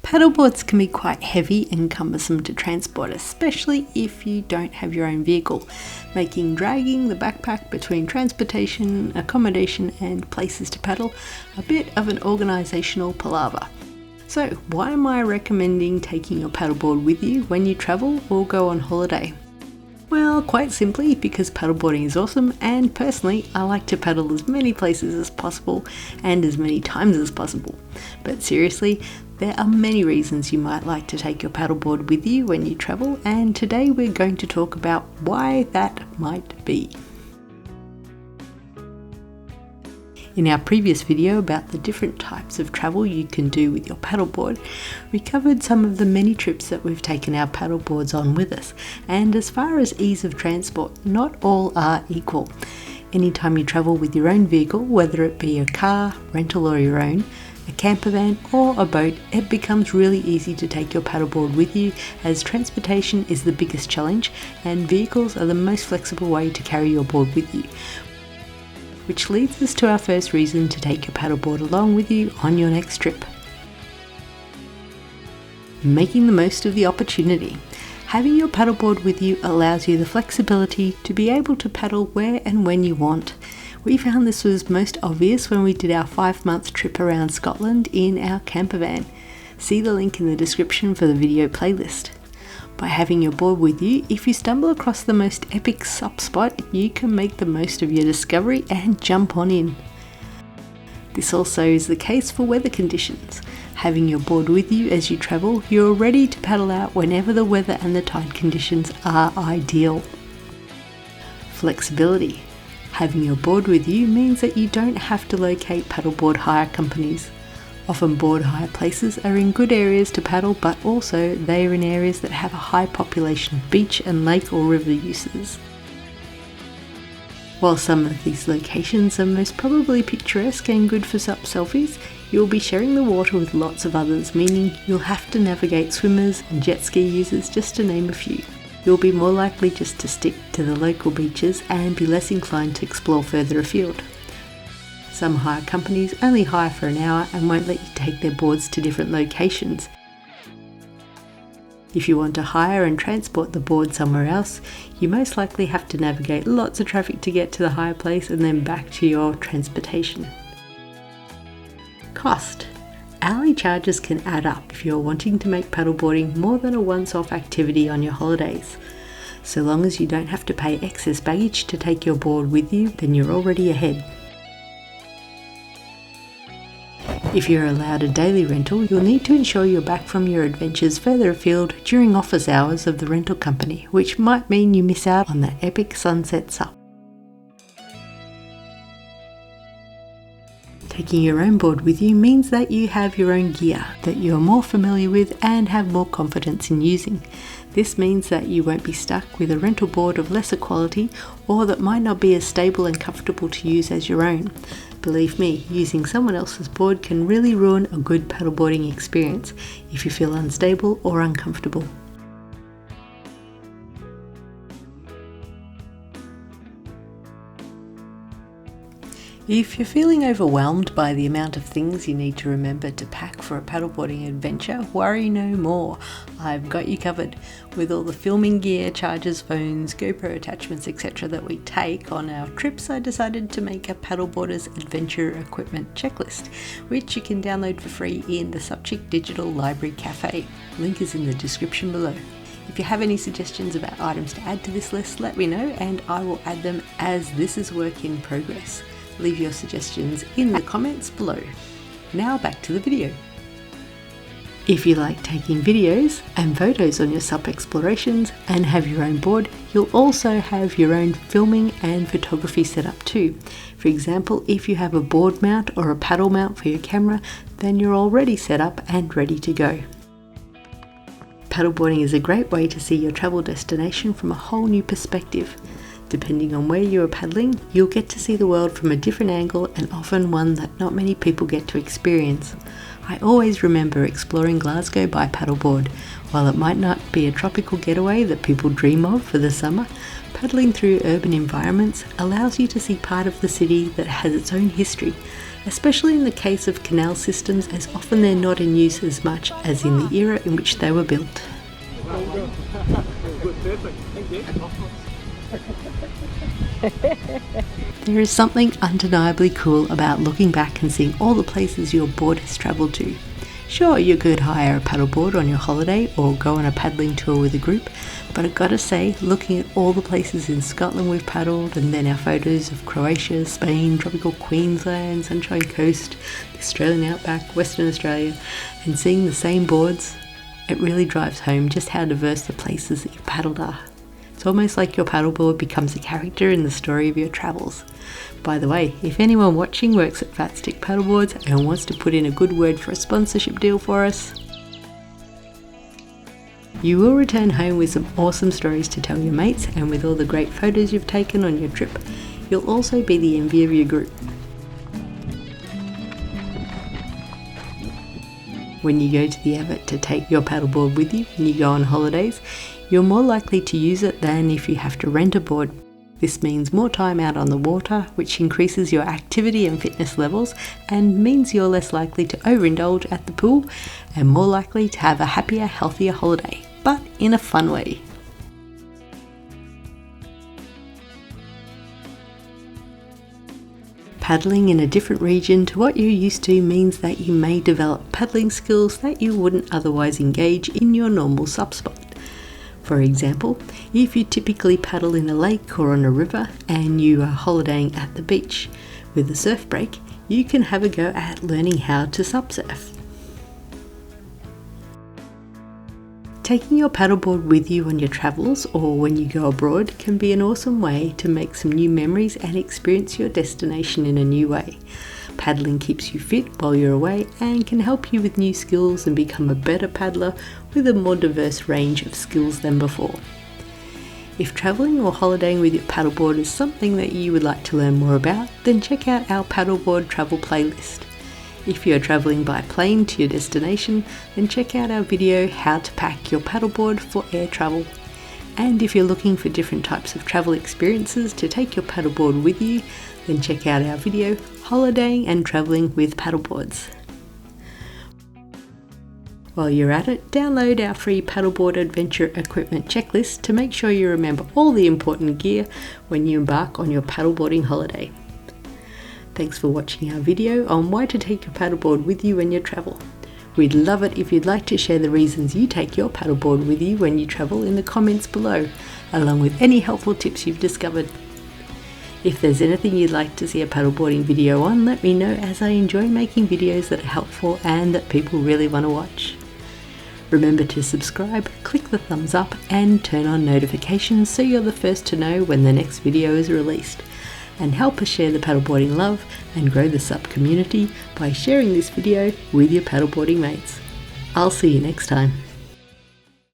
Paddleboards can be quite heavy and cumbersome to transport, especially if you don't have your own vehicle, making dragging the backpack between transportation, accommodation and places to paddle a bit of an organisational palaver. So why am I recommending taking your paddleboard with you when you travel or go on holiday? Well, quite simply because paddleboarding is awesome, and personally I like to paddle as many places as possible and as many times as possible. But seriously, there are many reasons you might like to take your paddleboard with you when you travel, and today we're going to talk about why that might be. In our previous video about the different types of travel you can do with your paddleboard, we covered some of the many trips that we've taken our paddleboards on with us, and as far as ease of transport, not all are equal. Anytime you travel with your own vehicle, whether it be a car, rental or your own, a camper van or a boat, it becomes really easy to take your paddleboard with you, as transportation is the biggest challenge and vehicles are the most flexible way to carry your board with you. Which leads us to our first reason to take your paddleboard along with you on your next trip. Making the most of the opportunity. Having your paddleboard with you allows you the flexibility to be able to paddle where and when you want. We found this was most obvious when we did our 5-month trip around Scotland in our camper van. See the link in the description for the video playlist. By having your board with you, if you stumble across the most epic sup spot, you can make the most of your discovery and jump on in. This also is the case for weather conditions. Having your board with you as you travel, you're ready to paddle out whenever the weather and the tide conditions are ideal. Flexibility. Having your board with you means that you don't have to locate paddleboard hire companies. Often board hire places are in good areas to paddle, but also they are in areas that have a high population of beach and lake or river uses. While some of these locations are most probably picturesque and good for sup selfies, you'll be sharing the water with lots of others, meaning you'll have to navigate swimmers and jet ski users, just to name a few. You'll be more likely just to stick to the local beaches and be less inclined to explore further afield. Some hire companies only hire for an hour and won't let you take their boards to different locations. If you want to hire and transport the board somewhere else, you most likely have to navigate lots of traffic to get to the hire place and then back to your transportation. Cost. Hourly charges can add up if you're wanting to make paddleboarding more than a once-off activity on your holidays. So long as you don't have to pay excess baggage to take your board with you, then you're already ahead. If you're allowed a daily rental, you'll need to ensure you're back from your adventures further afield during office hours of the rental company, which might mean you miss out on that epic sunset sup. Taking your own board with you means that you have your own gear that you're more familiar with and have more confidence in using. This means that you won't be stuck with a rental board of lesser quality or that might not be as stable and comfortable to use as your own. Believe me, using someone else's board can really ruin a good paddleboarding experience if you feel unstable or uncomfortable. If you're feeling overwhelmed by the amount of things you need to remember to pack for a paddleboarding adventure, worry no more. I've got you covered. With all the filming gear, chargers, phones, GoPro attachments, etc. that we take on our trips, I decided to make a paddleboarder's adventure equipment checklist, which you can download for free in the Subchick Digital Library Cafe. Link is in the description below. If you have any suggestions about items to add to this list, let me know and I will add them, as this is work in progress. Leave your suggestions in the comments below. Now back to the video. If you like taking videos and photos on your sup explorations and have your own board, you'll also have your own filming and photography setup too. For example, if you have a board mount or a paddle mount for your camera, then you're already set up and ready to go. Paddleboarding is a great way to see your travel destination from a whole new perspective. Depending on where you are paddling, you'll get to see the world from a different angle, and often one that not many people get to experience. I always remember exploring Glasgow by paddleboard. While it might not be a tropical getaway that people dream of for the summer, paddling through urban environments allows you to see part of the city that has its own history. especially in the case of canal systems, as often they're not in use as much as in the era in which they were built. There is something undeniably cool about looking back and seeing all the places your board has travelled to. Sure, you could hire a paddleboard on your holiday or go on a paddling tour with a group, but I've got to say, looking at all the places in Scotland we've paddled, and then our photos of Croatia, Spain, tropical Queensland, Sunshine Coast, the Australian outback, Western Australia, and seeing the same boards, it really drives home just how diverse the places that you've paddled are. It's almost like your paddleboard becomes a character in the story of your travels. By the way, if anyone watching works at Fat Stick Paddleboards and wants to put in a good word for a sponsorship deal for us, you will return home with some awesome stories to tell your mates, and with all the great photos you've taken on your trip, you'll also be the envy of your group. When you go to the effort to take your paddleboard with you when you go on holidays, you're more likely to use it than if you have to rent a board. This means more time out on the water, which increases your activity and fitness levels and means you're less likely to overindulge at the pool and more likely to have a happier, healthier holiday, but in a fun way. Paddling in a different region to what you're used to means that you may develop paddling skills that you wouldn't otherwise engage in your normal sup spot. For example, if you typically paddle in a lake or on a river and you are holidaying at the beach with a surf break, you can have a go at learning how to sup surf. Taking your paddleboard with you on your travels or when you go abroad can be an awesome way to make some new memories and experience your destination in a new way. Paddling keeps you fit while you're away and can help you with new skills and become a better paddler with a more diverse range of skills than before. If travelling or holidaying with your paddleboard is something that you would like to learn more about, then check out our paddleboard travel playlist. If you're travelling by plane to your destination, then check out our video How to Pack Your Paddleboard for Air Travel. And if you're looking for different types of travel experiences to take your paddleboard with you, then check out our video Holidaying and Travelling with Paddleboards. While you're at it, download our free paddleboard adventure equipment checklist to make sure you remember all the important gear when you embark on your paddleboarding holiday. Thanks for watching our video on why to take your paddleboard with you when you travel. We'd love it if you'd like to share the reasons you take your paddleboard with you when you travel in the comments below, along with any helpful tips you've discovered. If there's anything you'd like to see a paddleboarding video on, let me know, as I enjoy making videos that are helpful and that people really want to watch. Remember to subscribe, click the thumbs up and turn on notifications so you're the first to know when the next video is released. And help us share the paddleboarding love and grow the SUP community by sharing this video with your paddleboarding mates. I'll see you next time.